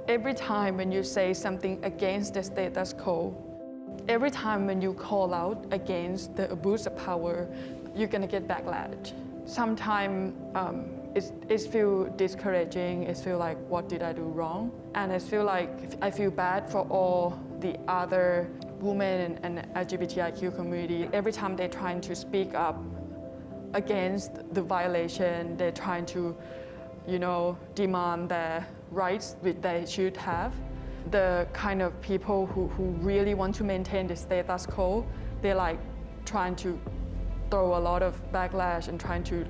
Every time when you say something against the status quo, every time when you call out against the abuse of power, you're gonna get backlash. Sometimes it feels discouraging. It feels like, what did I do wrong? And I feel bad for all the other women and LGBTIQ community. Every time they're trying to speak up against the violation, they're trying to, demand their rights which they should have. The kind of people who really want to maintain the status quo, they're like trying to throw a lot of backlash and trying to,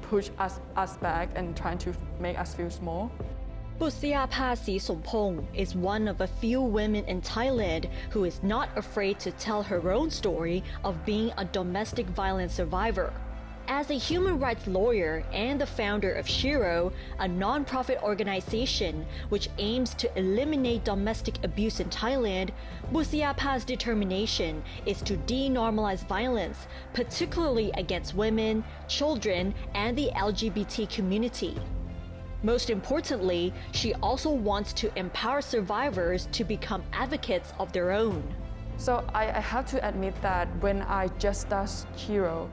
push us back and trying to make us feel small. Busayapa Srisompong is one of a few women in Thailand who is not afraid to tell her own story of being a domestic violence survivor. As a human rights lawyer and the founder of Shiro, a non-profit organization which aims to eliminate domestic abuse in Thailand, Busayapa's determination is to denormalize violence, particularly against women, children, and the LGBT community. Most importantly, she also wants to empower survivors to become advocates of their own. So I have to admit that when I just started Shiro,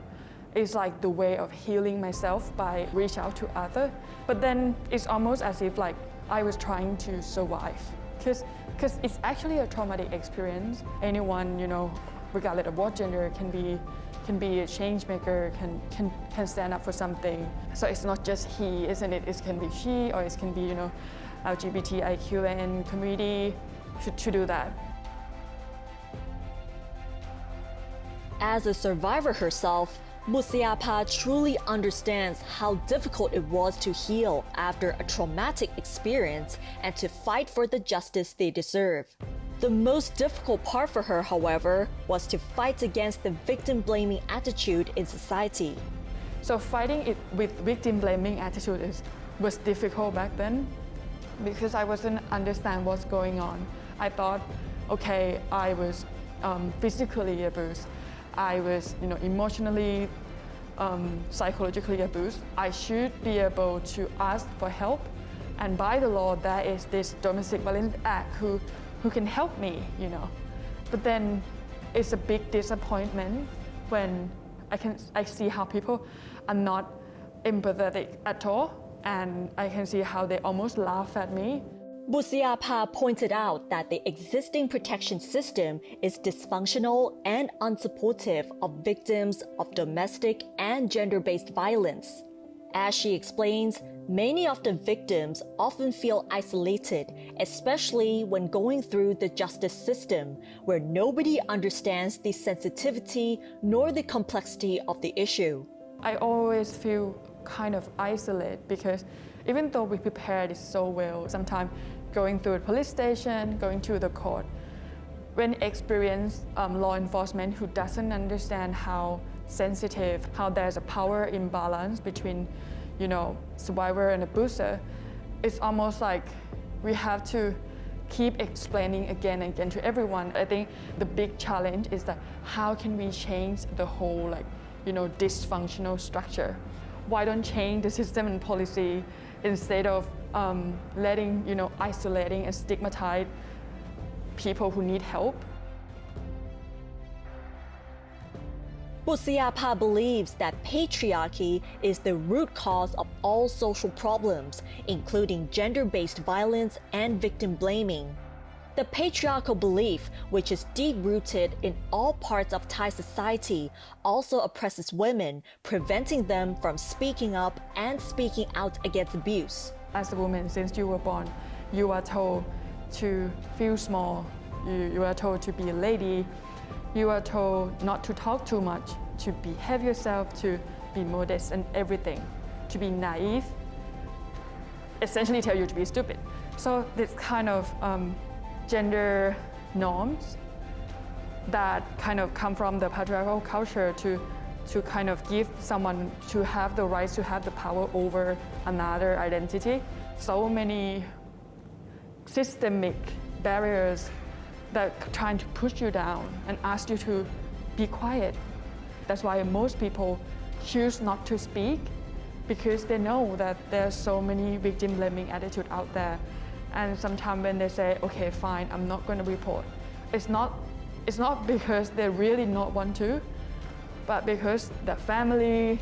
it's like the way of healing myself by reach out to others. But then it's almost as if like I was trying to survive. Because it's actually a traumatic experience. Anyone, regardless of what gender, can be a change maker, can stand up for something. So it's not just he, isn't it? It can be she, or it can be, LGBTIQN community to do that. As a survivor herself, Busayapa truly understands how difficult it was to heal after a traumatic experience and to fight for the justice they deserve. The most difficult part for her, however, was to fight against the victim-blaming attitude in society. So fighting it with victim-blaming attitude was difficult back then because I wasn't understand what's going on. I thought, okay, I was physically abused. I was, emotionally, psychologically abused. I should be able to ask for help. And by the law, there is this domestic violence act who can help me, But then it's a big disappointment when I see how people are not empathetic at all. And I can see how they almost laugh at me. Busayapa pointed out that the existing protection system is dysfunctional and unsupportive of victims of domestic and gender-based violence. As she explains, many of the victims often feel isolated, especially when going through the justice system, where nobody understands the sensitivity nor the complexity of the issue. I always feel kind of isolated because even though we prepared it so well, sometimes going through a police station, going to the court, when experienced law enforcement who doesn't understand how sensitive, how there's a power imbalance between, survivor and abuser, it's almost like we have to keep explaining again and again to everyone. I think the big challenge is that how can we change the whole dysfunctional structure? Why don't change the system and policy instead of letting, isolating and stigmatize people who need help? Busayapa believes that patriarchy is the root cause of all social problems, including gender-based violence and victim blaming. The patriarchal belief, which is deep-rooted in all parts of Thai society, also oppresses women, preventing them from speaking up and speaking out against abuse. As a woman, since you were born, you are told to feel small, you are told to be a lady, you are told not to talk too much, to behave yourself, to be modest and everything, to be naive, essentially tell you to be stupid. So this kind of gender norms that kind of come from the patriarchal culture to kind of give someone to have the rights to have the power over another identity. So many systemic barriers that are trying to push you down and ask you to be quiet. That's why most people choose not to speak, because they know that there are so many victim blaming attitudes out there And sometimes when they say, okay, fine, I'm not going to report, it's not because they really not want to, but because their family,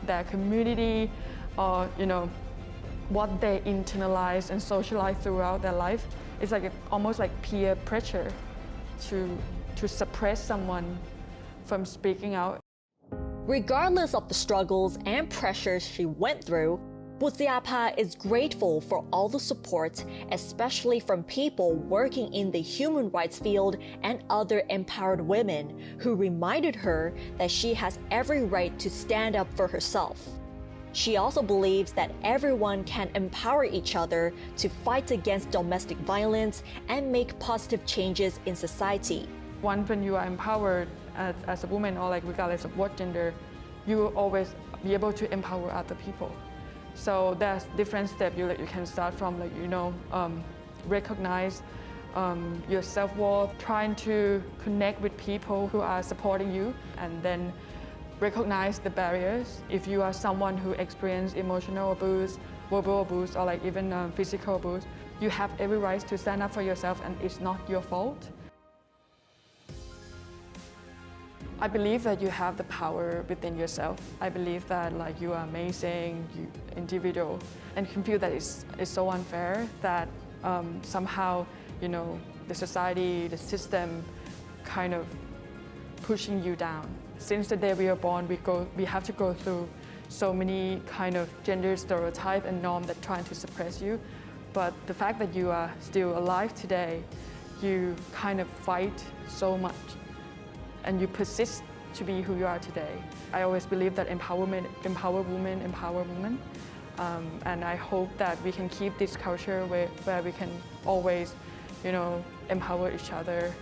their community, or what they internalize and socialize throughout their life. It's like almost like peer pressure to suppress someone from speaking out. Regardless of the struggles and pressures she went through, Busayapa is grateful for all the support, especially from people working in the human rights field and other empowered women who reminded her that she has every right to stand up for herself. She also believes that everyone can empower each other to fight against domestic violence and make positive changes in society. Once when you are empowered as a woman, or like regardless of what gender, you will always be able to empower other people. So there's different steps you can start from, recognize your self-worth, trying to connect with people who are supporting you, and then recognize the barriers. If you are someone who experiences emotional abuse, verbal abuse, or even physical abuse, you have every right to stand up for yourself, and it's not your fault. I believe that you have the power within yourself. I believe that you are amazing, you individual, and you can feel that it's so unfair that somehow the society, the system, kind of pushing you down. Since the day we are born, we have to go through so many kind of gender stereotype and norm that trying to suppress you. But the fact that you are still alive today, you kind of fight so much, and you persist to be who you are today. I always believe that empower women. And I hope that we can keep this culture where we can always, empower each other